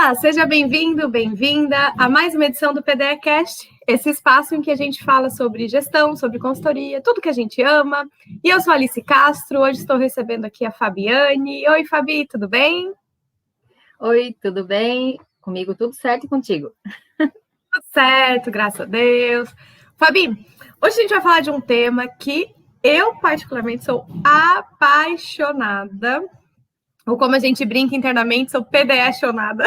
Olá, seja bem-vindo, bem-vinda a mais uma edição do PDEcast, esse espaço em que a gente fala sobre gestão, sobre consultoria, tudo que a gente ama. E eu sou a Alice Castro, hoje estou recebendo aqui a Fabiane. Oi, Fabi, tudo bem? Oi, tudo bem? Comigo tudo certo e contigo? Tudo certo, graças a Deus. Fabi, hoje a gente vai falar de um tema que eu particularmente sou apaixonada, ou como a gente brinca internamente, sou PDE-chonada,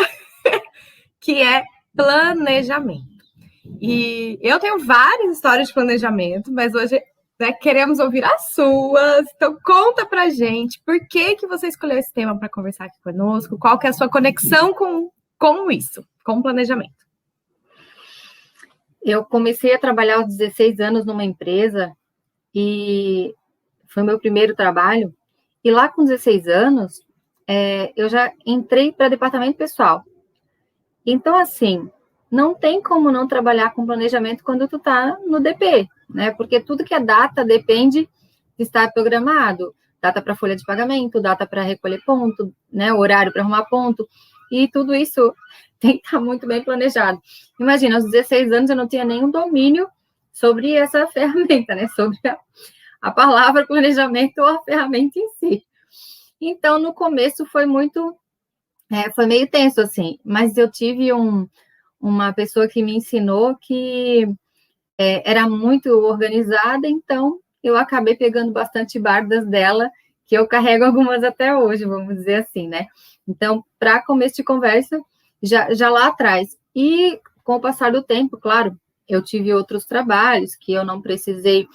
que é planejamento. E eu tenho várias histórias de planejamento, mas hoje queremos ouvir as suas. Então conta pra gente por que você escolheu esse tema para conversar aqui conosco, qual que é a sua conexão com isso, com o planejamento. Eu comecei a trabalhar aos 16 anos numa empresa e foi meu primeiro trabalho. E lá com 16 anos, eu já entrei para departamento pessoal. Então, assim, não tem como não trabalhar com planejamento quando tu tá no DP, né? Porque tudo que é data depende de estar programado. Data para folha de pagamento, data para recolher ponto, né? Horário para arrumar ponto. E tudo isso tem que estar muito bem planejado. Imagina, aos 16 anos eu não tinha nenhum domínio sobre essa ferramenta, né? Sobre a palavra planejamento ou a ferramenta em si. Então, no começo foi meio tenso, assim, mas eu tive uma pessoa que me ensinou que era muito organizada, então eu acabei pegando bastante bardas dela, que eu carrego algumas até hoje, vamos dizer assim, né? Então, para começo de conversa, já lá atrás. E com o passar do tempo, claro, eu tive outros trabalhos que eu não precisei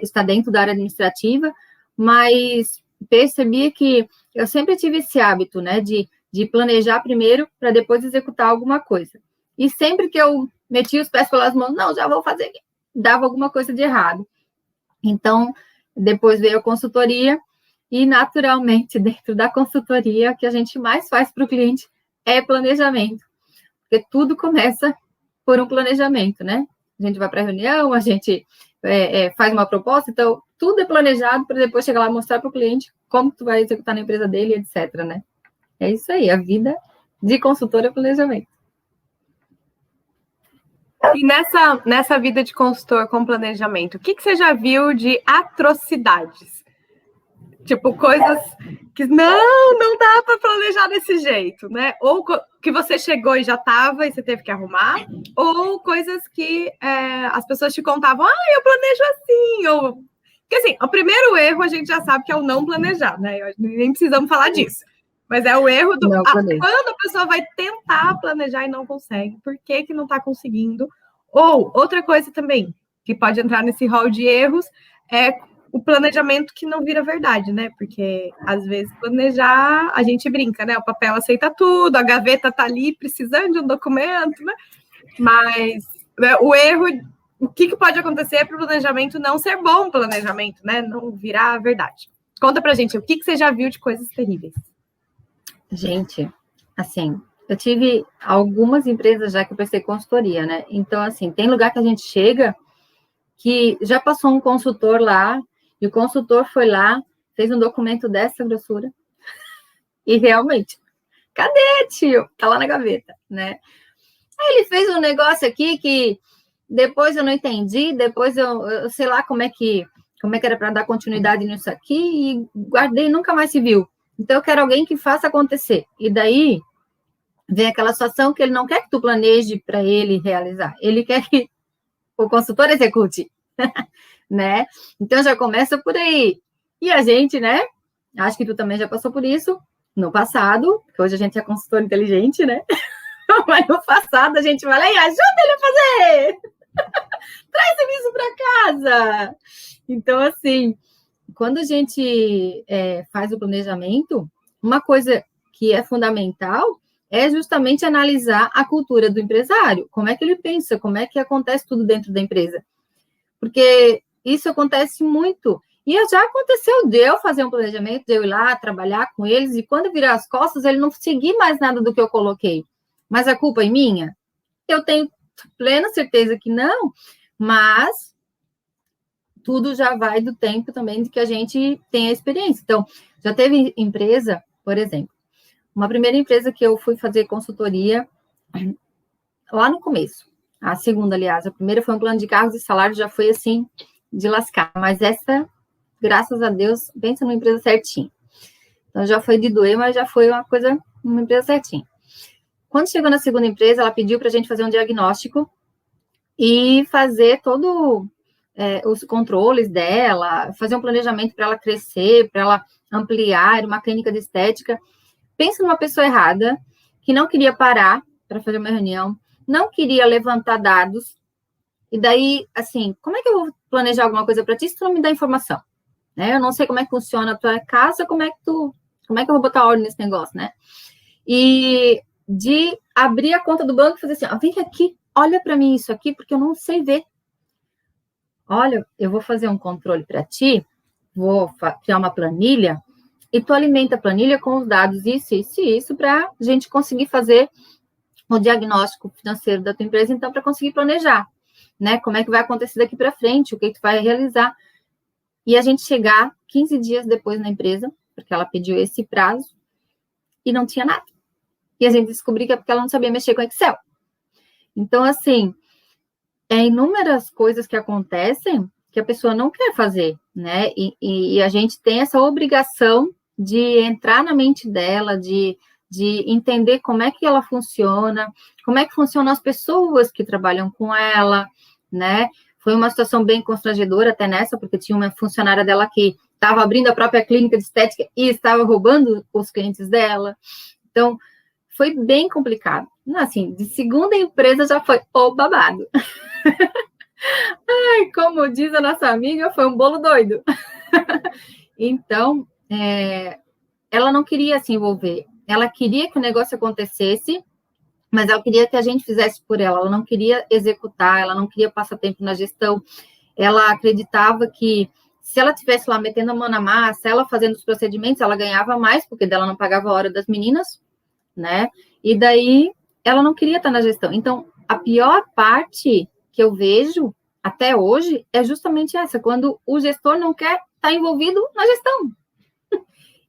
estar dentro da área administrativa, mas percebi que eu sempre tive esse hábito, né, de planejar primeiro para depois executar alguma coisa. E sempre que eu metia os pés pelas mãos, não, já vou fazer, dava alguma coisa de errado. Então, depois veio a consultoria e, naturalmente, dentro da consultoria, o que a gente mais faz para o cliente é planejamento. Porque tudo começa por um planejamento, né? A gente vai para a reunião, a gente faz uma proposta, então tudo é planejado para depois chegar lá e mostrar para o cliente como tu vai executar na empresa dele, etc, né? É isso aí, a vida de consultor é planejamento. E nessa vida de consultor com planejamento, o que você já viu de atrocidades? Tipo, coisas que não dá para planejar desse jeito, né? Ou que você chegou e já estava e você teve que arrumar, ou coisas que as pessoas te contavam, eu planejo assim, ou... Porque assim, o primeiro erro a gente já sabe que é o não planejar, né? Nem precisamos falar disso. Mas é o erro do... quando a pessoa vai tentar planejar e não consegue, por que não está conseguindo? Ou, outra coisa também, que pode entrar nesse rol de erros, é o planejamento que não vira verdade, né? Porque, às vezes, planejar, a gente brinca, né? O papel aceita tudo, a gaveta tá ali precisando de um documento, né? Mas o erro, o que pode acontecer para o planejamento não ser bom planejamento, né? Não virar verdade. Conta pra gente, o que você já viu de coisas terríveis? Gente, assim, eu tive algumas empresas já que eu prestei consultoria, né? Então, assim, tem lugar que a gente chega que já passou um consultor lá, e o consultor foi lá, fez um documento dessa grossura, e realmente, cadê, tio? Tá lá na gaveta, né? Aí ele fez um negócio aqui que depois eu não entendi, depois eu sei lá como é que era para dar continuidade nisso aqui, e guardei e nunca mais se viu. Então, eu quero alguém que faça acontecer. E daí, vem aquela situação que ele não quer que tu planeje para ele realizar. Ele quer que o consultor execute, né? Então, já começa por aí. E a gente, né? Acho que tu também já passou por isso no passado, porque hoje a gente é consultor inteligente, né? Mas no passado a gente vai lá e ajuda ele a fazer! Traz isso para casa! Então, assim, quando a gente faz o planejamento, uma coisa que é fundamental é justamente analisar a cultura do empresário, como é que ele pensa, como é que acontece tudo dentro da empresa. Porque isso acontece muito. E já aconteceu de eu fazer um planejamento, de eu ir lá trabalhar com eles, e quando virar as costas, ele não seguir mais nada do que eu coloquei. Mas a culpa é minha? Eu tenho plena certeza que não, mas tudo já vai do tempo também de que a gente tem a experiência. Então, já teve empresa, por exemplo, Uma primeira empresa que eu fui fazer consultoria lá no começo. A segunda, aliás. A primeira foi um plano de cargos e salário, já foi assim, de lascar. Mas essa, graças a Deus, pensa numa empresa certinha. Então, já foi de doer, mas já foi uma empresa certinha. Quando chegou na segunda empresa, ela pediu para a gente fazer um diagnóstico e fazer todo os controles dela, fazer um planejamento para ela crescer, para ela ampliar, uma clínica de estética. Pensa numa pessoa errada, que não queria parar para fazer uma reunião, não queria levantar dados, e daí, assim, como é que eu vou planejar alguma coisa para ti se tu não me dá informação? Né? Eu não sei como é que funciona a tua casa, como é que eu vou botar ordem nesse negócio, né? E de abrir a conta do banco e fazer assim, ó, vem aqui, olha para mim isso aqui, porque eu não sei ver. Olha, eu vou fazer um controle para ti, vou criar uma planilha, e tu alimenta a planilha com os dados isso, para a gente conseguir fazer o diagnóstico financeiro da tua empresa, então, para conseguir planejar, né? Como é que vai acontecer daqui para frente, o que tu vai realizar. E a gente chegar 15 dias depois na empresa, porque ela pediu esse prazo, e não tinha nada. E a gente descobriu que é porque ela não sabia mexer com Excel. Então, assim, inúmeras coisas que acontecem que a pessoa não quer fazer, né? E a gente tem essa obrigação de entrar na mente dela, de entender como é que ela funciona, como é que funcionam as pessoas que trabalham com ela, né? Foi uma situação bem constrangedora até nessa, porque tinha uma funcionária dela que estava abrindo a própria clínica de estética e estava roubando os clientes dela. Então, foi bem complicado. Assim, de segunda empresa já foi o babado. Ai, como diz a nossa amiga, foi um bolo doido. Então, ela não queria se envolver. Ela queria que o negócio acontecesse, mas ela queria que a gente fizesse por ela. Ela não queria executar, ela não queria passar tempo na gestão. Ela acreditava que se ela estivesse lá metendo a mão na massa, ela fazendo os procedimentos, ela ganhava mais, porque dela não pagava a hora das meninas, né? E daí, ela não queria estar na gestão. Então, a pior parte que eu vejo até hoje é justamente essa, quando o gestor não quer estar envolvido na gestão.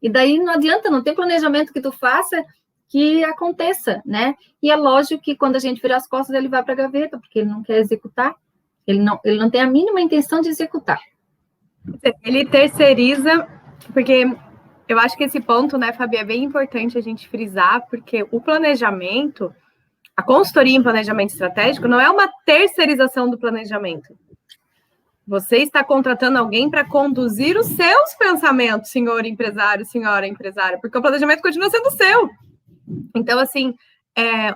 E daí não adianta, não tem planejamento que tu faça que aconteça, né? E é lógico que quando a gente virar as costas, ele vai para a gaveta, porque ele não quer executar, ele não tem a mínima intenção de executar. Ele terceiriza, porque eu acho que esse ponto, né, Fabi, é bem importante a gente frisar, porque o planejamento, a consultoria em planejamento estratégico, não é uma terceirização do planejamento. Você está contratando alguém para conduzir os seus pensamentos, senhor empresário, senhora empresária, porque o planejamento continua sendo seu. Então, assim,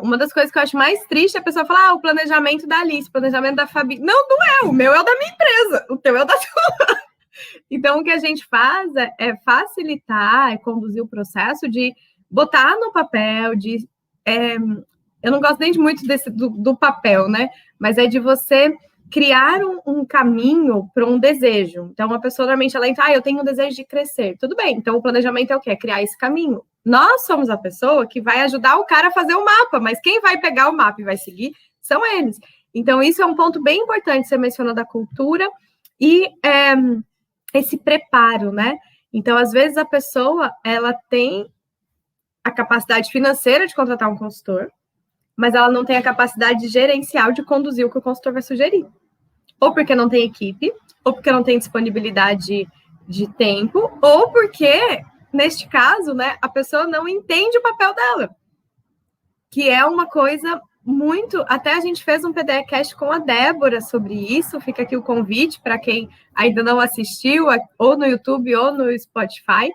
uma das coisas que eu acho mais triste é a pessoa falar, o planejamento da Alice, o planejamento da Fabi. Não é, o meu é o da minha empresa, o teu é o da sua. Então, o que a gente faz é facilitar, conduzir o processo de botar no papel, eu não gosto nem muito do papel, né? Mas é de você criar um caminho para um desejo. Então, uma pessoa normalmente ela entra, eu tenho um desejo de crescer. Tudo bem, então o planejamento é o quê? É criar esse caminho. Nós somos a pessoa que vai ajudar o cara a fazer o mapa, mas quem vai pegar o mapa e vai seguir são eles. Então, isso é um ponto bem importante, você mencionou da cultura e esse preparo, né? Então, às vezes, a pessoa, ela tem a capacidade financeira de contratar um consultor, mas ela não tem a capacidade gerencial de conduzir o que o consultor vai sugerir. Ou porque não tem equipe, ou porque não tem disponibilidade de tempo, ou porque, neste caso, né, a pessoa não entende o papel dela. Que é uma coisa muito... Até a gente fez um PDCast com a Débora sobre isso, fica aqui o convite para quem ainda não assistiu, ou no YouTube ou no Spotify,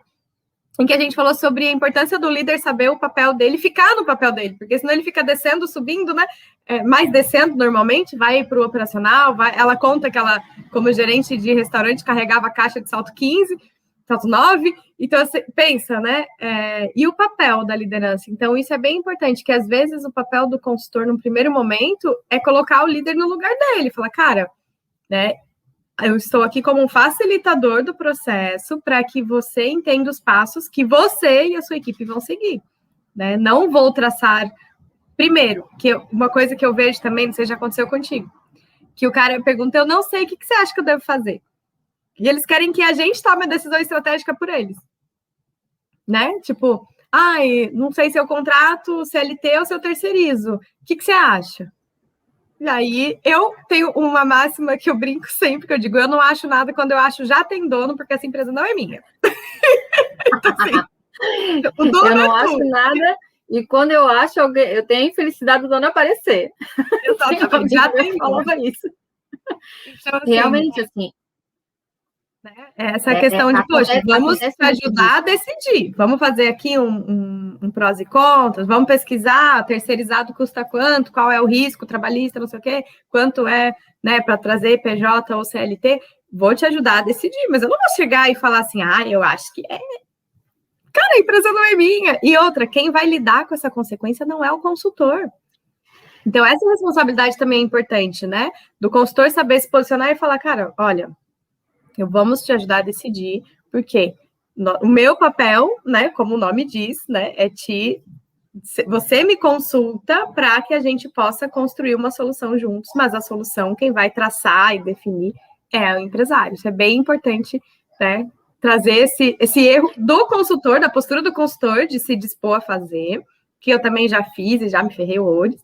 em que a gente falou sobre a importância do líder saber o papel dele, ficar no papel dele, porque senão ele fica descendo, subindo, né? Mais descendo normalmente, vai para o operacional, ela conta que ela, como gerente de restaurante, carregava a caixa de salto 15, salto 9, então você pensa, né? E o papel da liderança? Então, isso é bem importante, que às vezes o papel do consultor, no primeiro momento, é colocar o líder no lugar dele, falar, cara, né? Eu estou aqui como um facilitador do processo para que você entenda os passos que você e a sua equipe vão seguir, né? Não vou traçar... Primeiro, que uma coisa que eu vejo também, não sei se já aconteceu contigo, que o cara pergunta, eu não sei, o que você acha que eu devo fazer? E eles querem que a gente tome a decisão estratégica por eles, né? Tipo, Ai, não sei se eu contrato CLT ou se eu terceirizo. O que você acha? E aí, eu tenho uma máxima que eu brinco sempre, que eu digo, eu não acho nada quando eu acho já tem dono, porque essa empresa não é minha. Então, assim, o dono eu não é acho tu. nada, e quando eu acho, eu tenho a infelicidade do dono aparecer. Exatamente, já tem dono. Falava isso. Então, assim, Realmente, assim, né? Essa questão de, poxa, vamos te ajudar a decidir. Vamos fazer aqui um prós e contras, vamos pesquisar, terceirizado custa quanto, qual é o risco trabalhista, não sei o quê, quanto é, né, para trazer PJ ou CLT. Vou te ajudar a decidir, mas eu não vou chegar e falar assim, eu acho que é. Cara, a empresa não é minha. E outra, quem vai lidar com essa consequência não é o consultor. Então, essa responsabilidade também é importante, né? Do consultor saber se posicionar e falar, cara, olha, vamos te ajudar a decidir, porque o meu papel, né, como o nome diz, né, você me consulta para que a gente possa construir uma solução juntos, mas a solução, quem vai traçar e definir é o empresário. Isso é bem importante, né, trazer esse erro do consultor, da postura do consultor, de se dispor a fazer, que eu também já fiz e já me ferrei horrores,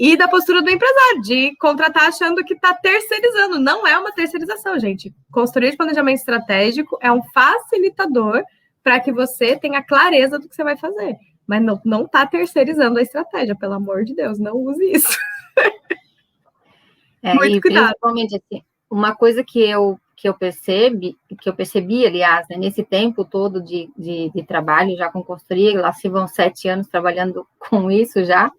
e da postura do empresário, de contratar achando que está terceirizando. Não é uma terceirização, gente. Construir de planejamento estratégico é um facilitador para que você tenha clareza do que você vai fazer. Mas não está terceirizando a estratégia, pelo amor de Deus, não use isso. Muito cuidado. Principalmente, assim, uma coisa que eu percebi, aliás, né, nesse tempo todo de trabalho já com consultoria, lá se vão 7 anos trabalhando com isso já,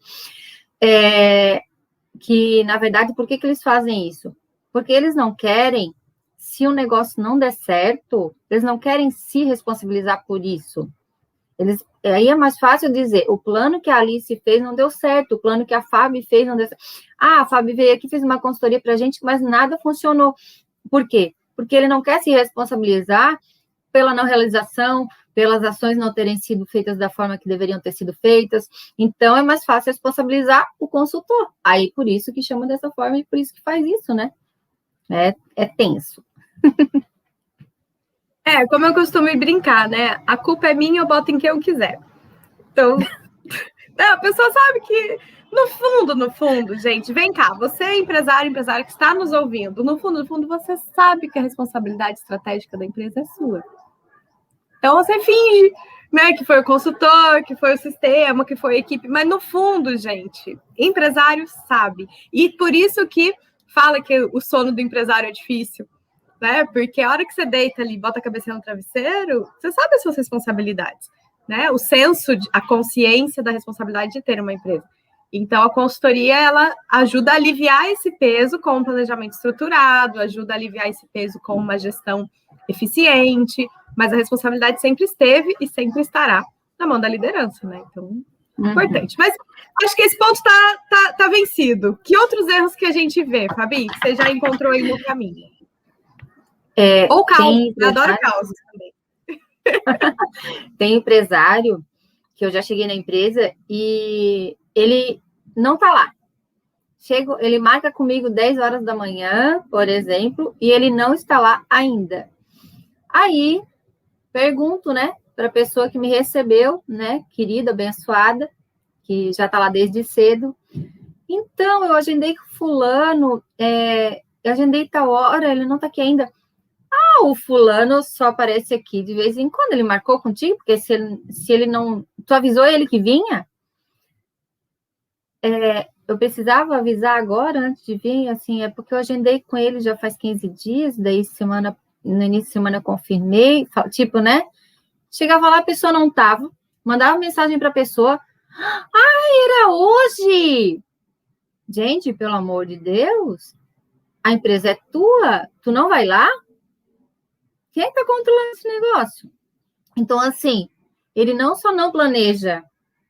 que, na verdade, por que eles fazem isso? Porque eles não querem, se o negócio não der certo, eles não querem se responsabilizar por isso. Aí é mais fácil dizer, o plano que a Alice fez não deu certo, o plano que a Fábio fez não deu certo. A Fábio veio aqui, fez uma consultoria para a gente, mas nada funcionou. Por quê? Porque ele não quer se responsabilizar pela não realização, pelas ações não terem sido feitas da forma que deveriam ter sido feitas. Então, é mais fácil responsabilizar o consultor. Aí, por isso que chama dessa forma e por isso que faz isso, né? É tenso. Como eu costumo brincar, né? A culpa é minha, eu boto em quem eu quiser. Então, a pessoa sabe que, no fundo, gente, vem cá, você é empresário que está nos ouvindo. No fundo, você sabe que a responsabilidade estratégica da empresa é sua. Então, você finge, né, que foi o consultor, que foi o sistema, que foi a equipe, mas no fundo, gente, empresário sabe. E por isso que fala que o sono do empresário é difícil, né? Porque a hora que você deita ali, bota a cabeça no travesseiro, você sabe as suas responsabilidades, né? O senso, a consciência da responsabilidade de ter uma empresa. Então, a consultoria, ela ajuda a aliviar esse peso com um planejamento estruturado, ajuda a aliviar esse peso com uma gestão eficiente, mas a responsabilidade sempre esteve e sempre estará na mão da liderança, né? Então, importante. Mas acho que esse ponto tá vencido. Que outros erros que a gente vê, Fabi, que você já encontrou aí no caminho? Ou causas, eu adoro causas também. Tem empresário que eu já cheguei na empresa e ele não tá lá. Ele marca comigo 10 horas da manhã, por exemplo, e ele não está lá ainda. Aí, pergunto, né, para a pessoa que me recebeu, né, querida, abençoada, que já está lá desde cedo. Então, eu agendei com fulano, eu agendei tal hora, ele não está aqui ainda. O fulano só aparece aqui de vez em quando. Ele marcou contigo? Porque se ele não... Tu avisou ele que vinha? Eu precisava avisar agora, antes de vir, assim, porque eu agendei com ele já faz 15 dias, daí no início de semana eu confirmei, tipo, né? Chegava lá, a pessoa não estava, mandava mensagem para a pessoa, era hoje! Gente, pelo amor de Deus, a empresa é tua, tu não vai lá? Quem está controlando esse negócio? Então, assim, ele não só não planeja,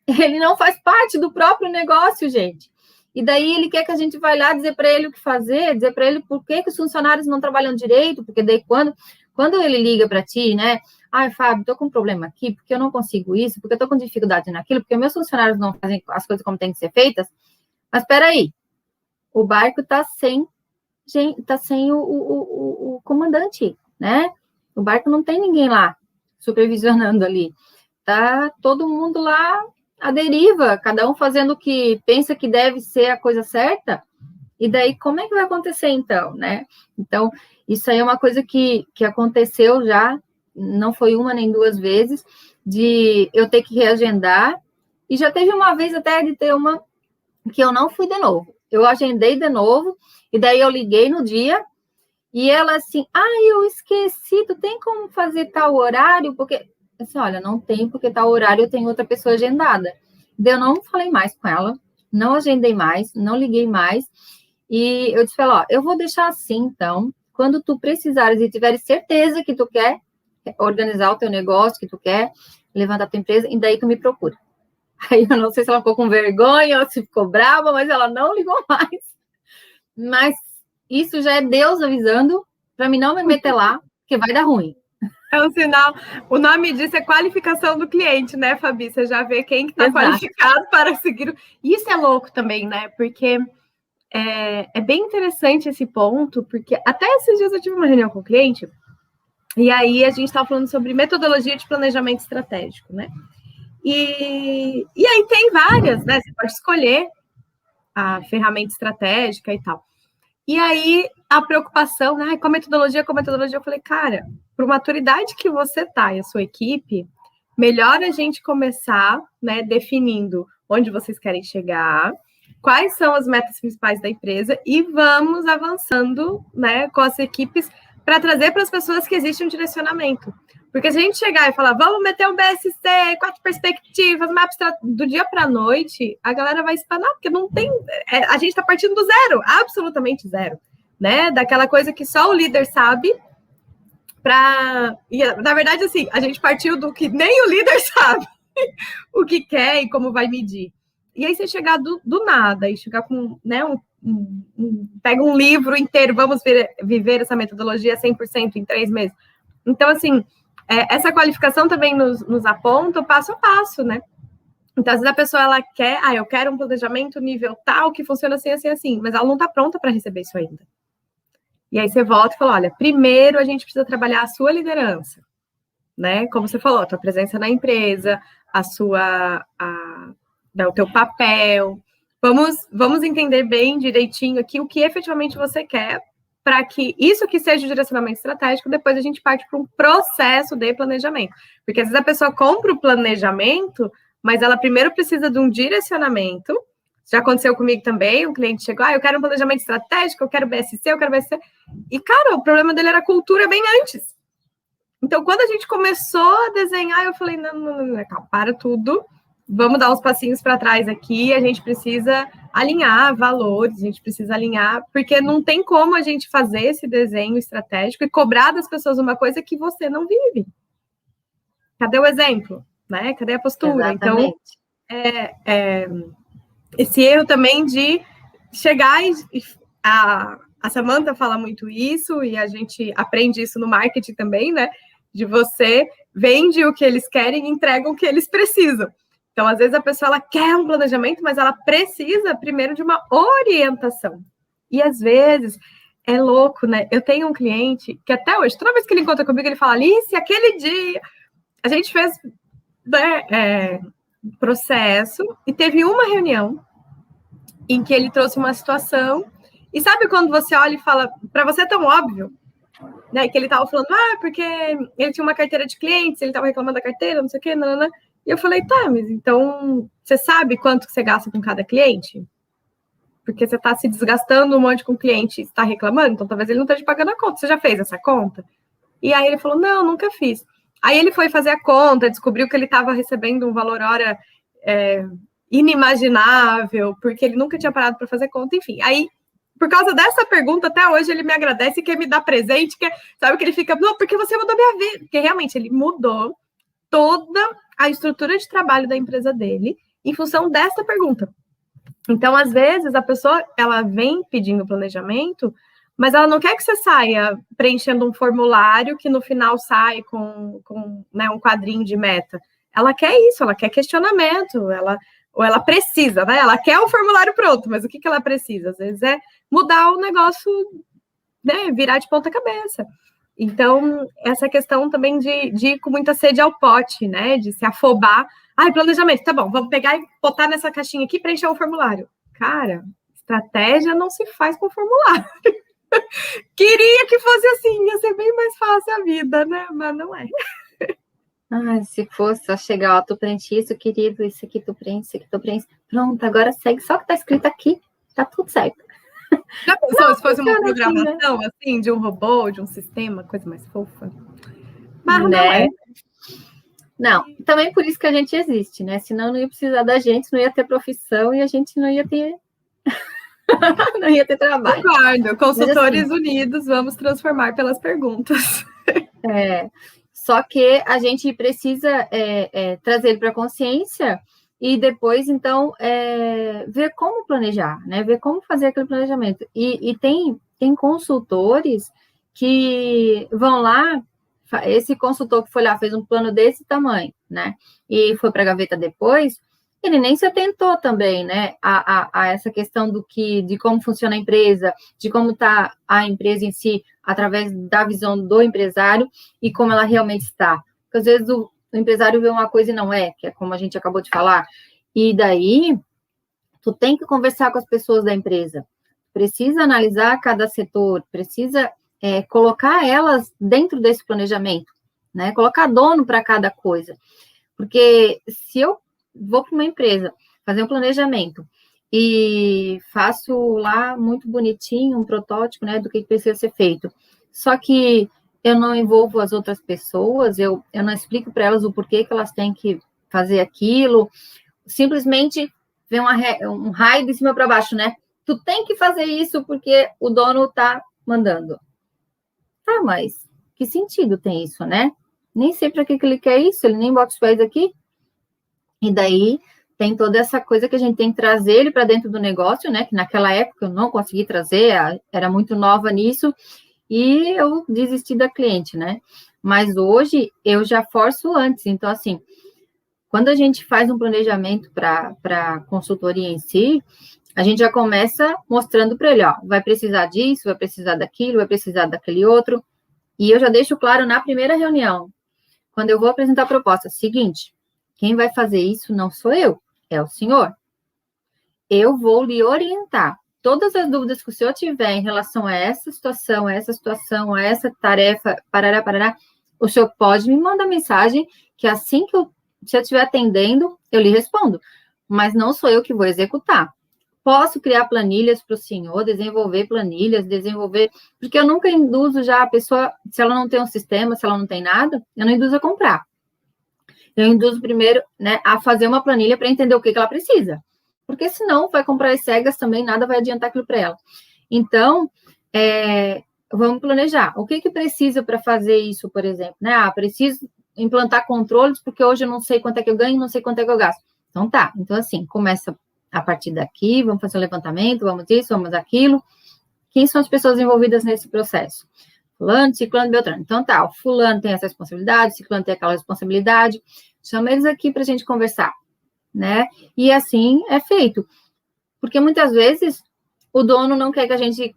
ele não faz parte do próprio negócio, gente. E daí ele quer que a gente vá lá dizer para ele o que fazer, dizer para ele por que os funcionários não trabalham direito, porque daí quando ele liga para ti, né? Fábio, estou com um problema aqui, porque eu não consigo isso, porque eu estou com dificuldade naquilo, porque meus funcionários não fazem as coisas como tem que ser feitas. Mas espera aí, o barco está sem o comandante, né? O barco não tem ninguém lá supervisionando ali. tá todo mundo lá à deriva, cada um fazendo o que pensa que deve ser a coisa certa, e daí como é que vai acontecer então, né? Então, isso aí é uma coisa que aconteceu já, não foi uma nem duas vezes, de eu ter que reagendar, e já teve uma vez até de ter uma que eu não fui de novo. Eu agendei de novo, e daí eu liguei no dia, e ela assim, eu esqueci, tu tem como fazer tal horário? Porque, assim, olha, não tem, porque tal horário eu tenho outra pessoa agendada. Daí eu não falei mais com ela, não agendei mais, não liguei mais, e eu disse pra ela, ó, eu vou deixar assim, então, quando tu precisares e tiveres certeza que tu quer organizar o teu negócio, que tu quer levantar a tua empresa, e daí tu me procura. Aí eu não sei se ela ficou com vergonha ou se ficou brava, mas ela não ligou mais. Mas isso já é Deus avisando para mim não me meter lá, que vai dar ruim. É um sinal. O nome disso é qualificação do cliente, né, Fabi? Você já vê quem está qualificado para seguir. Isso é louco também, né? Porque é bem interessante esse ponto, porque até esses dias eu tive uma reunião com o cliente, e aí a gente estava falando sobre metodologia de planejamento estratégico, né? E aí tem várias, né? Você pode escolher a ferramenta estratégica e tal. E aí a preocupação, né? Com a metodologia, eu falei, cara, para a maturidade que você tá e a sua equipe, melhor a gente começar, né, definindo onde vocês querem chegar, quais são as metas principais da empresa e vamos avançando, né, com as equipes para trazer para as pessoas que existe um direcionamento. Porque se a gente chegar e falar, vamos meter um BSC, 4 perspectivas, mapas do dia para a noite, a galera vai espanar, porque não tem. A gente está partindo do zero, absolutamente zero, né? Daquela coisa que só o líder sabe. E, na verdade, assim, a gente partiu do que nem o líder sabe o que quer e como vai medir. E aí você chegar do nada e chegar com, né, pega um livro inteiro, vamos viver essa metodologia 100% em 3 meses. Então, assim, essa qualificação também nos aponta o passo a passo, né? Então, às vezes a pessoa, ela quer, eu quero um planejamento nível tal, que funciona assim, assim, assim, mas ela não está pronta para receber isso ainda. E aí você volta e fala, olha, primeiro a gente precisa trabalhar a sua liderança, né? Como você falou, a tua presença na empresa, o teu papel. Vamos entender bem direitinho aqui o que efetivamente você quer, para que isso que seja o direcionamento estratégico, depois a gente parte para um processo de planejamento. Porque às vezes a pessoa compra o planejamento, mas ela primeiro precisa de um direcionamento. Já aconteceu comigo também, um cliente chegou, eu quero um planejamento estratégico, eu quero BSC, eu quero BSC. E, cara, o problema dele era a cultura bem antes. Então, quando a gente começou a desenhar, eu falei, não, calma, para tudo, vamos dar uns passinhos para trás aqui, a gente precisa alinhar valores, a gente precisa alinhar, porque não tem como a gente fazer esse desenho estratégico e cobrar das pessoas uma coisa que você não vive. Cadê o exemplo? Né? Cadê a postura? Exatamente. Então, esse erro também de chegar a Samantha fala muito isso, e a gente aprende isso no marketing também, né? De você vende o que eles querem e entrega o que eles precisam. Então, às vezes, a pessoa ela quer um planejamento, mas ela precisa primeiro de uma orientação. E, às vezes, é louco, né? Eu tenho um cliente que até hoje, toda vez que ele encontra comigo, ele fala, Alice, aquele dia a gente fez processo e teve uma reunião em que ele trouxe uma situação. E sabe quando você olha e fala, para você é tão óbvio, né? Que ele estava falando, porque ele tinha uma carteira de clientes, ele estava reclamando da carteira, não sei o quê, nanana. E eu falei, tá, mas então você sabe quanto você gasta com cada cliente? Porque você está se desgastando um monte com o cliente e está reclamando, então talvez ele não esteja pagando a conta. Você já fez essa conta? E aí ele falou, não, nunca fiz. Aí ele foi fazer a conta, descobriu que ele estava recebendo um valor hora inimaginável, porque ele nunca tinha parado para fazer conta, enfim. Aí, por causa dessa pergunta, até hoje ele me agradece, quer me dar presente, sabe que ele fica, não, porque você mudou minha vida. Porque realmente ele mudou toda a estrutura de trabalho da empresa dele em função dessa pergunta. Então, às vezes, a pessoa, ela vem pedindo planejamento, mas ela não quer que você saia preenchendo um formulário que no final sai com né, um quadrinho de meta. Ela quer isso, ela quer questionamento, ou ela precisa, né? Ela quer o formulário pronto, mas o que ela precisa? Às vezes é mudar o negócio, né? Virar de ponta cabeça. Então, essa questão também de ir com muita sede ao pote, né? De se afobar. Ai, planejamento, tá bom, vamos pegar e botar nessa caixinha aqui e preencher o formulário. Cara, estratégia não se faz com formulário. Queria que fosse assim, ia ser bem mais fácil a vida, né? Mas não é. Ah, se fosse só chegar, ó, tu preenche isso, querido, isso aqui tu preenche, isso aqui tu preenche. Pronto, agora segue só o que tá escrito aqui, tá tudo certo. Já pensou se fosse uma funciona assim, né? programação assim, de um robô, de um sistema, coisa mais fofa? Mas não Né? é. Não, também por isso que a gente existe, né? Senão não ia precisar da gente, não ia ter profissão e a gente não ia ter não ia ter trabalho. Concordo. Consultores assim, unidos, vamos transformar pelas perguntas. Só que a gente precisa trazer ele para a consciência e depois, então, ver como planejar, né? Ver como fazer aquele planejamento. E tem consultores que vão lá, esse consultor que foi lá, fez um plano desse tamanho, né? E foi para a gaveta depois, ele nem se atentou também, né? A essa questão de como funciona a empresa, de como está a empresa em si, através da visão do empresário e como ela realmente está. Porque às vezes o empresário vê uma coisa e não é, que é como a gente acabou de falar. E daí, tu tem que conversar com as pessoas da empresa. Precisa analisar cada setor, precisa colocar elas dentro desse planejamento, né? Colocar dono para cada coisa. Porque se eu vou para uma empresa fazer um planejamento e faço lá muito bonitinho um protótipo, né, do que precisa ser feito. Só que eu não envolvo as outras pessoas, eu não explico para elas o porquê que elas têm que fazer aquilo, simplesmente vem um raio de cima para baixo, né? Tu tem que fazer isso porque o dono está mandando. Tá, mas que sentido tem isso, né? Nem sei para que ele quer isso, ele nem bota os pés aqui. E daí tem toda essa coisa que a gente tem que trazer ele para dentro do negócio, né? Que naquela época eu não consegui trazer, era muito nova nisso, e eu desisti da cliente, né? Mas hoje eu já forço antes. Então, assim, quando a gente faz um planejamento para consultoria em si, a gente já começa mostrando para ele, ó, vai precisar disso, vai precisar daquilo, vai precisar daquele outro. E eu já deixo claro na primeira reunião, quando eu vou apresentar a proposta, seguinte, quem vai fazer isso não sou eu, é o senhor. Eu vou lhe orientar. Todas as dúvidas que o senhor tiver em relação a essa situação, a essa tarefa, parará, o senhor pode me mandar mensagem, que assim que eu estiver atendendo, eu lhe respondo. Mas não sou eu que vou executar. Posso criar planilhas para o senhor, desenvolver planilhas, porque eu nunca induzo já a pessoa, se ela não tem um sistema, se ela não tem nada, eu não induzo a comprar. Eu induzo primeiro, né, a fazer uma planilha para entender o que ela precisa. Porque senão vai comprar as cegas também, nada vai adiantar aquilo para ela. Então, vamos planejar. O que precisa para fazer isso, por exemplo? Né? Preciso implantar controles, porque hoje eu não sei quanto é que eu ganho, não sei quanto é que eu gasto. Então, tá. Então, assim, começa a partir daqui, vamos fazer um levantamento, vamos isso, vamos aquilo. Quem são as pessoas envolvidas nesse processo? Fulano, ciclano, beltrano. Então, tá, o fulano tem essa responsabilidade, o ciclano tem aquela responsabilidade. Chama eles aqui para a gente conversar, né? E assim é feito. Porque muitas vezes o dono não quer que a gente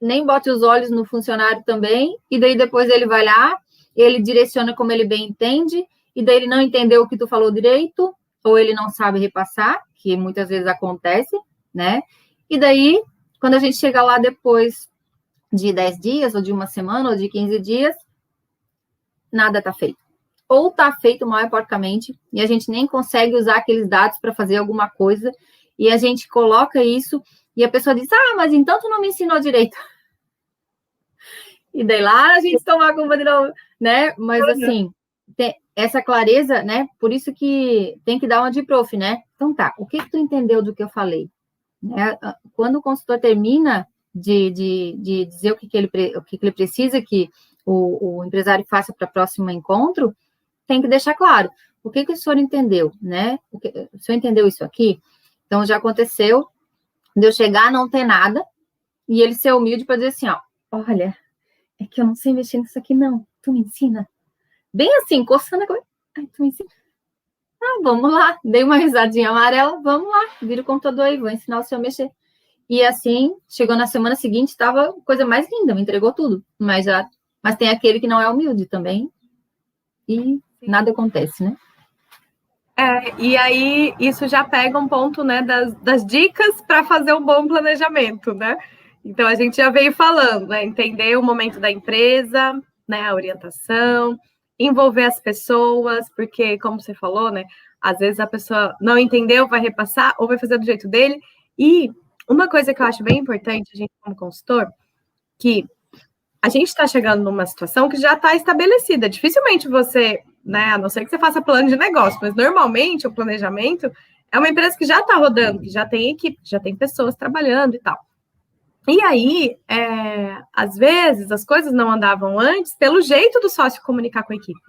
nem bote os olhos no funcionário também, e daí depois ele vai lá, ele direciona como ele bem entende, e daí ele não entendeu o que tu falou direito, ou ele não sabe repassar, que muitas vezes acontece, né? E daí, quando a gente chega lá depois de 10 dias, ou de uma semana, ou de 15 dias, nada está feito. Ou está feito mal e porcamente, e a gente nem consegue usar aqueles dados para fazer alguma coisa, e a gente coloca isso, e a pessoa diz, mas então tu não me ensinou direito. E daí lá a gente toma a culpa de novo, né? Mas assim, essa clareza, né? Por isso que tem que dar uma de prof, né? Então tá, o que tu entendeu do que eu falei? Né? Quando o consultor termina de dizer o que ele precisa que o empresário faça para o próximo encontro, tem que deixar claro. O que o senhor entendeu, né? O senhor entendeu isso aqui? Então, já aconteceu de eu chegar, não ter nada, e ele ser humilde para dizer assim, ó, olha, é que eu não sei mexer nisso aqui, não. Tu me ensina? Bem assim, coçando a cabeça. Ai, tu me ensina? Vamos lá. Dei uma risadinha amarela, vamos lá. Vira o computador aí, vou ensinar o senhor a mexer. E assim, chegou na semana seguinte, estava coisa mais linda, me entregou tudo. Mas já Mas tem aquele que não é humilde também e nada acontece, né? E aí isso já pega um ponto, né, das dicas para fazer um bom planejamento, né? Então a gente já veio falando, né? Entender o momento da empresa, né? A orientação, envolver as pessoas, porque, como você falou, né? Às vezes a pessoa não entendeu, vai repassar ou vai fazer do jeito dele. E uma coisa que eu acho bem importante, a gente, como consultor, que a gente está chegando numa situação que já está estabelecida. Dificilmente você, né, a não ser que você faça plano de negócio, mas normalmente o planejamento é uma empresa que já está rodando, que já tem equipe, que já tem pessoas trabalhando e tal. E aí, às vezes, as coisas não andavam antes pelo jeito do sócio comunicar com a equipe.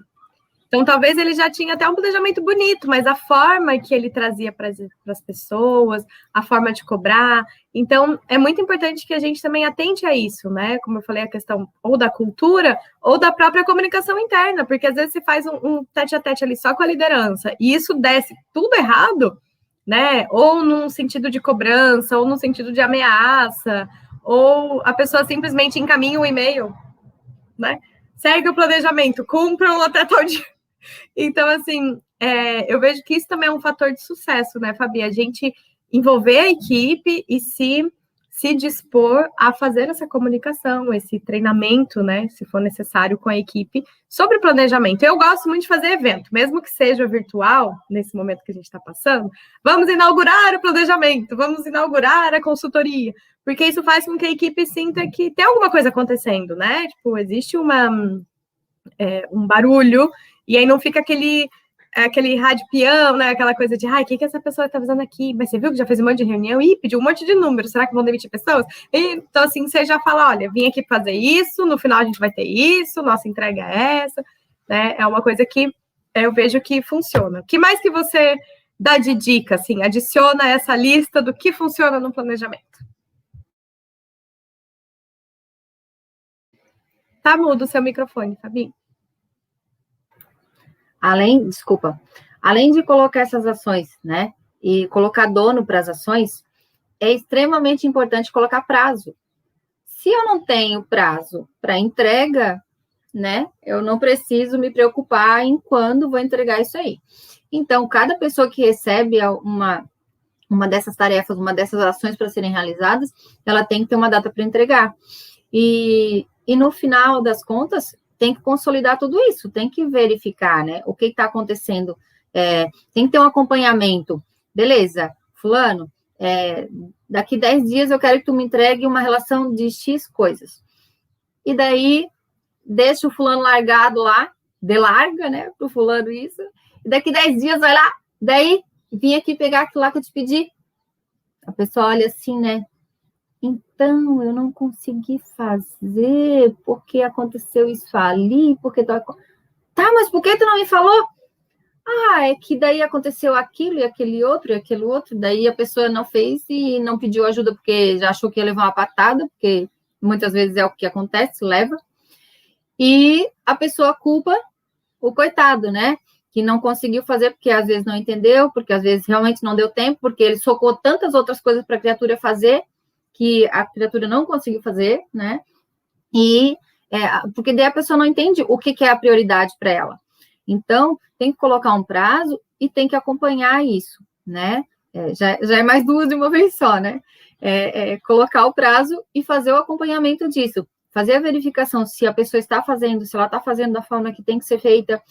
Então, talvez ele já tinha até um planejamento bonito, mas a forma que ele trazia para as pessoas, a forma de cobrar. Então, é muito importante que a gente também atente a isso, né? Como eu falei, a questão ou da cultura ou da própria comunicação interna, porque às vezes se faz um tete-a-tete ali só com a liderança e isso desce tudo errado, né? Ou num sentido de cobrança, ou num sentido de ameaça, ou a pessoa simplesmente encaminha um e-mail, né? Segue o planejamento, cumpram até tal dia. Então, assim, eu vejo que isso também é um fator de sucesso, né, Fabi? A gente envolver a equipe e se dispor a fazer essa comunicação, esse treinamento, né, se for necessário, com a equipe sobre planejamento. Eu gosto muito de fazer evento, mesmo que seja virtual, nesse momento que a gente está passando, vamos inaugurar o planejamento, vamos inaugurar a consultoria, porque isso faz com que a equipe sinta que tem alguma coisa acontecendo, né? Tipo, existe um barulho, e aí não fica aquele rádio peão, né? Aquela coisa de, o que essa pessoa está fazendo aqui? Mas você viu que já fez um monte de reunião? Ih, pediu um monte de números, será que vão demitir pessoas? Então, assim, você já fala, olha, vim aqui fazer isso, no final a gente vai ter isso, nossa entrega é essa, né? É uma coisa que eu vejo que funciona. O que mais que você dá de dica, assim, adiciona essa lista do que funciona no planejamento? Tá mudo o seu microfone, Fabi. Além de colocar essas ações, né, e colocar dono para as ações, é extremamente importante colocar prazo. Se eu não tenho prazo para entrega, né, eu não preciso me preocupar em quando vou entregar isso aí. Então, cada pessoa que recebe uma dessas tarefas, uma dessas ações para serem realizadas, ela tem que ter uma data para entregar. E no final das contas, tem que consolidar tudo isso, tem que verificar, né, o que está acontecendo, tem que ter um acompanhamento. Beleza, fulano, daqui 10 dias eu quero que tu me entregue uma relação de X coisas. E daí, deixa o fulano largado lá, delarga, né, pro fulano isso, e daqui 10 dias vai lá, daí, vim aqui pegar aquilo lá que eu te pedi. A pessoa olha assim, né, então, eu não consegui fazer, porque aconteceu isso ali, porque... Tá, mas por que tu não me falou? É que daí aconteceu aquilo e aquele outro, daí a pessoa não fez e não pediu ajuda porque já achou que ia levar uma patada, porque muitas vezes é o que acontece, leva. E a pessoa culpa o coitado, né? Que não conseguiu fazer porque às vezes não entendeu, porque às vezes realmente não deu tempo, porque ele socou tantas outras coisas para a criatura fazer, que a criatura não conseguiu fazer, né? E porque daí a pessoa não entende o que é a prioridade para ela. Então, tem que colocar um prazo e tem que acompanhar isso, né? Já é mais duas de uma vez só, né? Colocar o prazo e fazer o acompanhamento disso. Fazer a verificação se a pessoa está fazendo, se ela está fazendo da forma que tem que ser feita,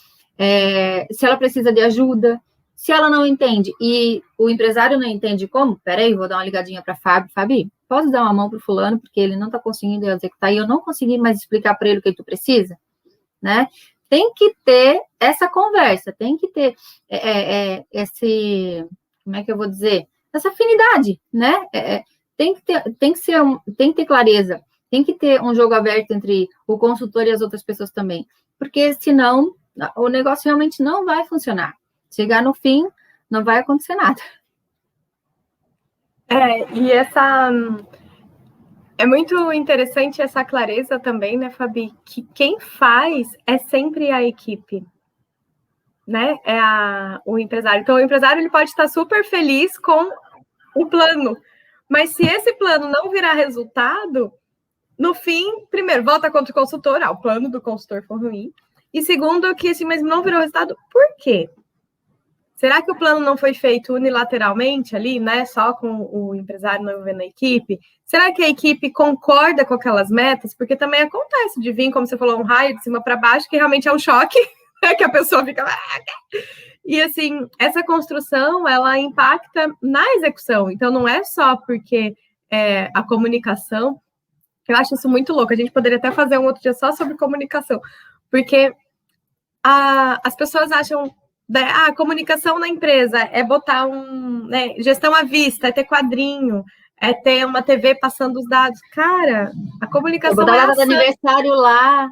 se ela precisa de ajuda. Se ela não entende e o empresário não entende como, peraí, vou dar uma ligadinha para Fabi, pode dar uma mão para o fulano, porque ele não está conseguindo executar e eu não consegui mais explicar para ele o que tu precisa, né? Tem que ter essa conversa, tem que ter como é que eu vou dizer? Essa afinidade, né? Tem que ter clareza, tem que ter um jogo aberto entre o consultor e as outras pessoas também, porque senão o negócio realmente não vai funcionar. Chegar no fim, não vai acontecer nada. E é muito interessante essa clareza também, né, Fabi? Que quem faz é sempre a equipe, né? O empresário. Então, o empresário ele pode estar super feliz com o plano, mas se esse plano não virar resultado, no fim, primeiro, volta contra o consultor, o plano do consultor foi ruim. E segundo, que esse mesmo não virou resultado, por quê? Será que o plano não foi feito unilateralmente ali, né? Só com o empresário não envolvendo a equipe? Será que a equipe concorda com aquelas metas? Porque também acontece de vir, como você falou, um raio de cima para baixo, que realmente é um choque, que a pessoa fica... E, assim, essa construção, ela impacta na execução. Então, não é só porque a comunicação... Eu acho isso muito louco. A gente poderia até fazer um outro dia só sobre comunicação. Porque as pessoas acham... A comunicação na empresa é botar gestão à vista, é ter quadrinho, é ter uma TV passando os dados. Cara, a comunicação é a data do aniversário lá.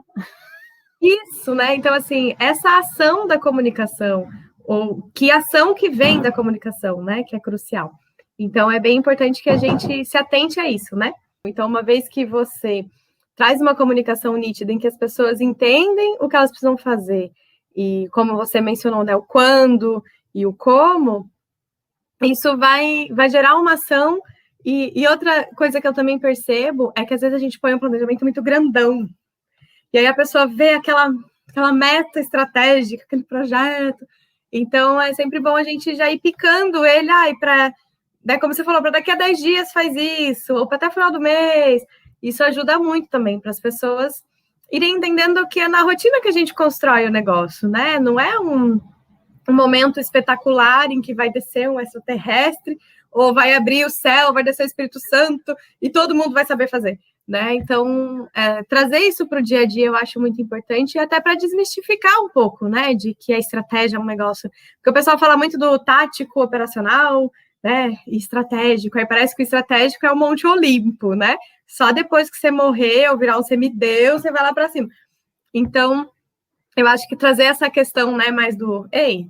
Isso, né? Então, assim, essa ação da comunicação, ou que ação que vem da comunicação, né? Que é crucial. Então, é bem importante que a gente se atente a isso, né? Então, uma vez que você traz uma comunicação nítida em que as pessoas entendem o que elas precisam fazer, e como você mencionou, né, o quando e o como, isso vai gerar uma ação. E outra coisa que eu também percebo é que às vezes a gente põe um planejamento muito grandão. E aí a pessoa vê aquela meta estratégica, aquele projeto. Então, é sempre bom a gente já ir picando ele, como você falou, para daqui a 10 dias faz isso, ou para até o final do mês. Isso ajuda muito também para as pessoas irem entendendo que é na rotina que a gente constrói o negócio, né? Não é um momento espetacular em que vai descer um extraterrestre, ou vai abrir o céu, vai descer o Espírito Santo, e todo mundo vai saber fazer, né? Então, trazer isso para o dia a dia eu acho muito importante, e até para desmistificar um pouco, né? De que a estratégia é um negócio... Porque o pessoal fala muito do tático, operacional, né? E estratégico. Aí parece que o estratégico é o Monte Olimpo, né? Só depois que você morrer ou virar um semideus, você vai lá para cima. Então, eu acho que trazer essa questão, né, mais do... Ei,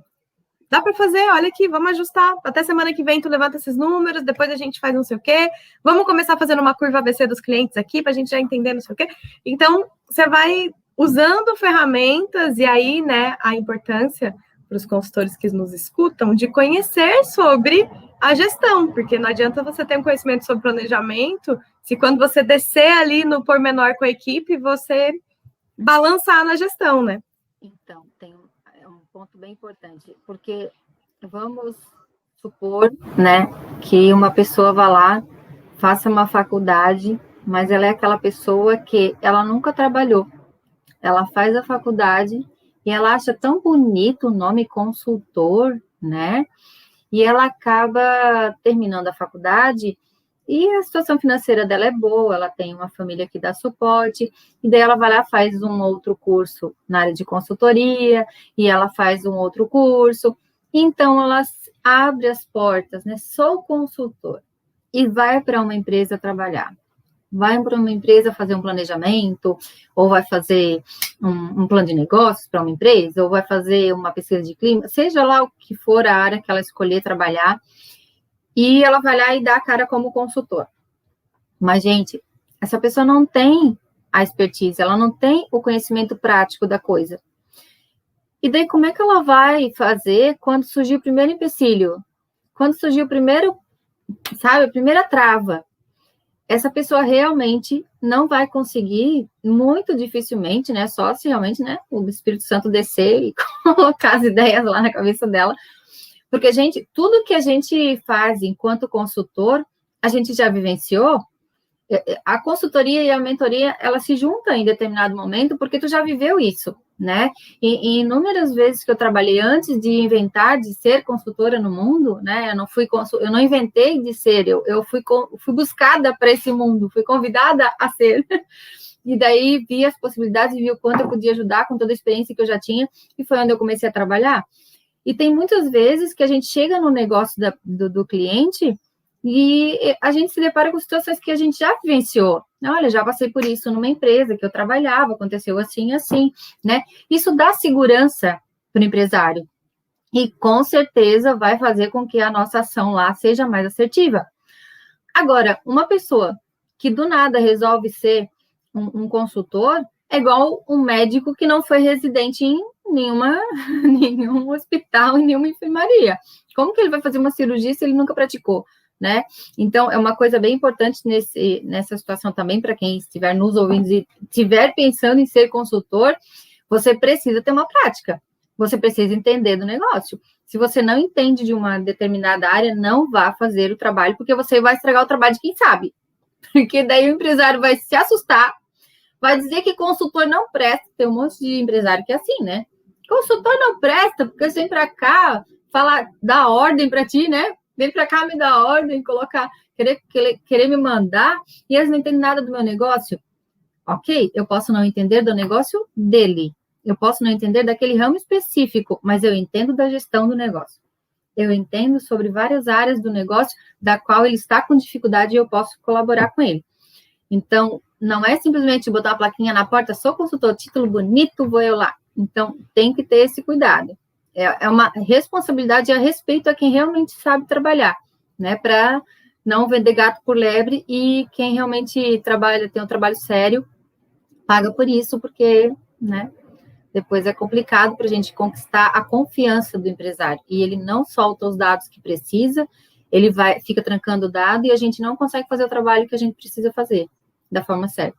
dá para fazer, olha aqui, vamos ajustar. Até semana que vem tu levanta esses números, depois a gente faz não sei o quê. Vamos começar fazendo uma curva ABC dos clientes aqui, para a gente já entender não sei o quê. Então, você vai usando ferramentas, e aí, né, a importância para os consultores que nos escutam de conhecer sobre a gestão, porque não adianta você ter um conhecimento sobre planejamento se quando você descer ali no pormenor com a equipe, você balançar na gestão, né? Então, tem um ponto bem importante, porque vamos supor, né, que uma pessoa vá lá, faça uma faculdade, mas ela é aquela pessoa que ela nunca trabalhou. Ela faz a faculdade e ela acha tão bonito o nome consultor, né? E ela acaba terminando a faculdade e a situação financeira dela é boa, ela tem uma família que dá suporte, e daí ela vai lá, faz um outro curso na área de consultoria, e ela faz um outro curso, então ela abre as portas, né? Sou consultor, e vai para uma empresa trabalhar. Vai para uma empresa fazer um planejamento, ou vai fazer um plano de negócios para uma empresa, ou vai fazer uma pesquisa de clima, seja lá o que for a área que ela escolher trabalhar, e ela vai lá e dá a cara como consultor. Mas, gente, essa pessoa não tem a expertise, ela não tem o conhecimento prático da coisa. E daí, como é que ela vai fazer quando surgir o primeiro empecilho? Quando surgir o primeiro, sabe, a primeira trava? Essa pessoa realmente não vai conseguir, muito dificilmente, né? Só se realmente, né, o Espírito Santo descer e colocar as ideias lá na cabeça dela. Porque, gente, tudo que a gente faz enquanto consultor, a gente já vivenciou. A consultoria e a mentoria, elas se juntam em determinado momento, porque tu já viveu isso, né? E inúmeras vezes que eu trabalhei antes de inventar, de ser consultora no mundo, né? Eu não inventei de ser, eu fui buscada para esse mundo, fui convidada a ser. E daí vi as possibilidades, vi o quanto eu podia ajudar com toda a experiência que eu já tinha, e foi onde eu comecei a trabalhar. E tem muitas vezes que a gente chega no negócio do cliente e a gente se depara com situações que a gente já vivenciou. Olha, já passei por isso numa empresa que eu trabalhava, aconteceu assim, assim, né? Isso dá segurança para o empresário. E com certeza vai fazer com que a nossa ação lá seja mais assertiva. Agora, uma pessoa que do nada resolve ser um consultor é igual um médico que não foi residente em nenhum hospital, em nenhuma enfermaria. Como que ele vai fazer uma cirurgia se ele nunca praticou? né? Então, é uma coisa bem importante nessa situação também, para quem estiver nos ouvindo e estiver pensando em ser consultor, você precisa ter uma prática, você precisa entender do negócio. Se você não entende de uma determinada área, não vá fazer o trabalho, porque você vai estragar o trabalho de quem sabe. Porque daí o empresário vai se assustar, vai dizer que consultor não presta. Tem um monte de empresário que é assim, né? Consultor não presta, porque você vem para cá falar, dar ordem para ti, né? Vem para cá me dar ordem, querer me mandar, e eles não entendem nada do meu negócio. Ok, eu posso não entender do negócio dele, eu posso não entender daquele ramo específico, mas eu entendo da gestão do negócio. Eu entendo sobre várias áreas do negócio da qual ele está com dificuldade e eu posso colaborar com ele. Então, não é simplesmente botar a plaquinha na porta, sou consultor, título bonito, vou eu lá. Então, tem que ter esse cuidado. É uma responsabilidade a respeito a quem realmente sabe trabalhar, né? Para não vender gato por lebre, e quem realmente trabalha, tem um trabalho sério, paga por isso, porque, né? Depois é complicado para a gente conquistar a confiança do empresário. E ele não solta os dados que precisa, ele fica trancando o dado e a gente não consegue fazer o trabalho que a gente precisa fazer da forma certa.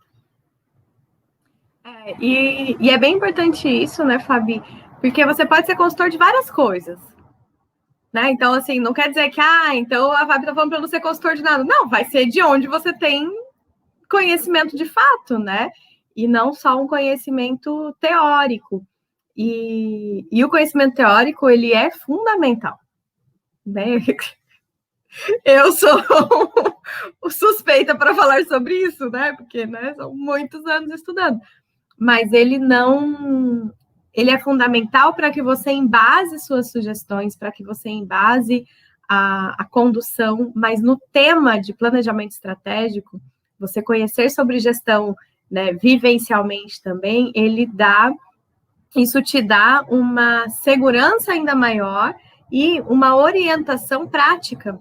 E é bem importante isso, né, Fabi? Porque você pode ser consultor de várias coisas. Né? Então, assim, não quer dizer que, então a Fabi tá falando para não ser consultor de nada. Não, vai ser de onde você tem conhecimento de fato, né? E não só um conhecimento teórico. E o conhecimento teórico, ele é fundamental. Né? Eu sou suspeita para falar sobre isso, né? Porque, né, são muitos anos estudando. Mas ele é fundamental para que você embase suas sugestões, para que você embase a condução, mas no tema de planejamento estratégico, você conhecer sobre gestão, né, vivencialmente também, isso te dá uma segurança ainda maior e uma orientação prática,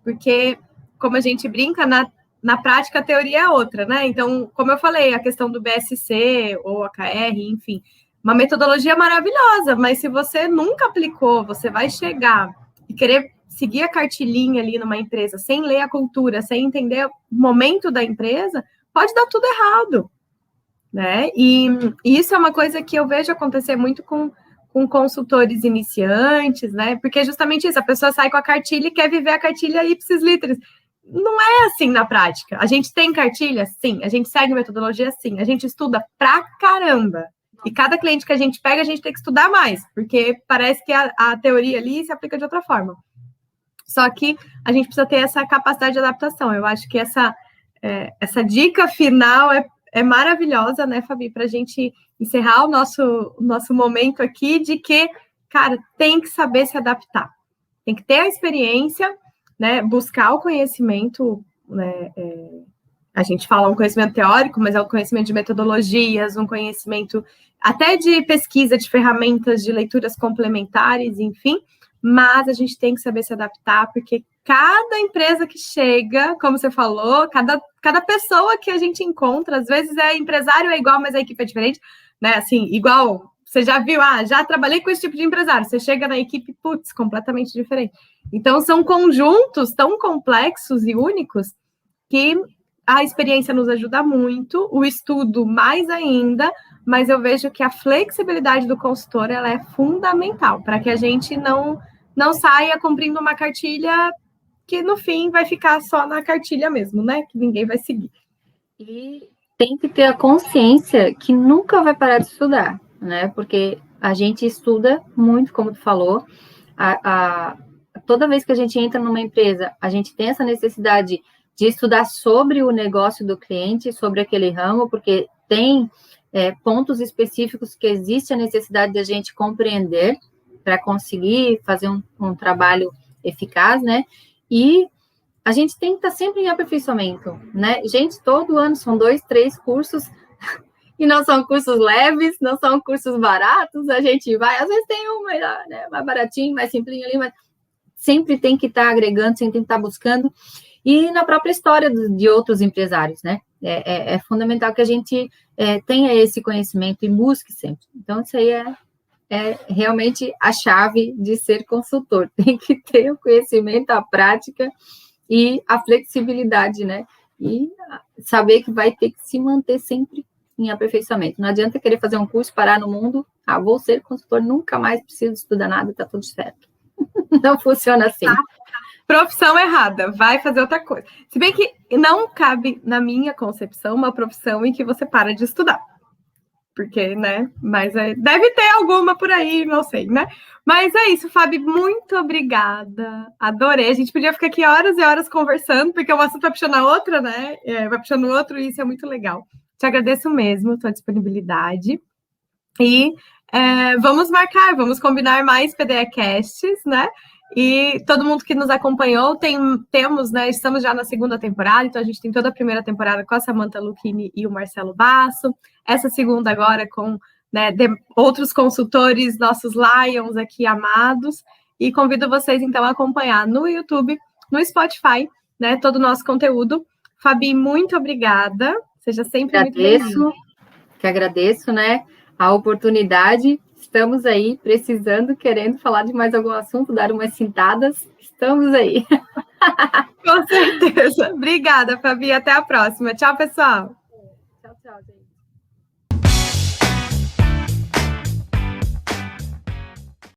porque, como a gente brinca, na prática, a teoria é outra, né? Então, como eu falei, a questão do BSC ou AKR, enfim, uma metodologia maravilhosa, mas se você nunca aplicou, você vai chegar e querer seguir a cartilinha ali numa empresa sem ler a cultura, sem entender o momento da empresa, pode dar tudo errado, né? E isso é uma coisa que eu vejo acontecer muito com consultores iniciantes, né? Porque é justamente isso, a pessoa sai com a cartilha e quer viver a cartilha ipsis literis. Não é assim na prática. A gente tem cartilha? Sim. A gente segue metodologia? Sim. A gente estuda pra caramba. E cada cliente que a gente pega, a gente tem que estudar mais, porque parece que a teoria ali se aplica de outra forma. Só que a gente precisa ter essa capacidade de adaptação. Eu acho que essa dica final é maravilhosa, né, Fabi, para a gente encerrar o nosso momento aqui de que, cara, tem que saber se adaptar. Tem que ter a experiência, né, buscar o conhecimento, né, a gente fala um conhecimento teórico, mas é um conhecimento de metodologias, um conhecimento até de pesquisa, de ferramentas, de leituras complementares, enfim, mas a gente tem que saber se adaptar, porque cada empresa que chega, como você falou, cada pessoa que a gente encontra, às vezes empresário é igual, mas a equipe é diferente, né, assim, igual, você já viu, já trabalhei com esse tipo de empresário, você chega na equipe, putz, completamente diferente. Então, são conjuntos tão complexos e únicos que a experiência nos ajuda muito, o estudo mais ainda, mas eu vejo que a flexibilidade do consultor, ela é fundamental, para que a gente não saia cumprindo uma cartilha que, no fim, vai ficar só na cartilha mesmo, né? Que ninguém vai seguir. E tem que ter a consciência que nunca vai parar de estudar, né? Porque a gente estuda muito, como tu falou, toda vez que a gente entra numa empresa, a gente tem essa necessidade de estudar sobre o negócio do cliente, sobre aquele ramo, porque tem pontos específicos que existe a necessidade de a gente compreender para conseguir fazer um trabalho eficaz, né? E a gente tem que estar sempre em aperfeiçoamento, né? Gente, todo ano são 2, 3 cursos, e não são cursos leves, não são cursos baratos, a gente vai, às vezes tem né, mais baratinho, mais simplinho ali, mas sempre tem que estar agregando, sempre tem que estar buscando, e na própria história de outros empresários, né? É fundamental que a gente tenha esse conhecimento e busque sempre. Então, isso aí é realmente a chave de ser consultor. Tem que ter o conhecimento, a prática e a flexibilidade, né? E saber que vai ter que se manter sempre em aperfeiçoamento. Não adianta querer fazer um curso, parar no mundo, vou ser consultor, nunca mais preciso estudar nada, tá tudo certo. Não funciona assim. Profissão errada, vai fazer outra coisa. Se bem que não cabe, na minha concepção, uma profissão em que você para de estudar. Porque, né? Mas deve ter alguma por aí, não sei, né? Mas é isso, Fabi, muito obrigada. Adorei. A gente podia ficar aqui horas e horas conversando, porque o assunto vai puxando a outra, né? Vai puxando o outro, e isso é muito legal. Te agradeço mesmo a tua disponibilidade. E vamos marcar, vamos combinar mais PDEcasts, né? E todo mundo que nos acompanhou, temos, né? Estamos já na segunda temporada, então a gente tem toda a primeira temporada com a Samantha Lucchini e o Marcelo Basso. Essa segunda agora com, né, outros consultores, nossos Lions aqui amados. E convido vocês, então, a acompanhar no YouTube, no Spotify, né? Todo o nosso conteúdo. Fabi, muito obrigada. Seja sempre muito bem-vinda. Que agradeço, né? A oportunidade. Estamos aí precisando, querendo falar de mais algum assunto, dar umas cintadas. Estamos aí. Com certeza. Obrigada, Fabi. Até a próxima. Tchau, pessoal.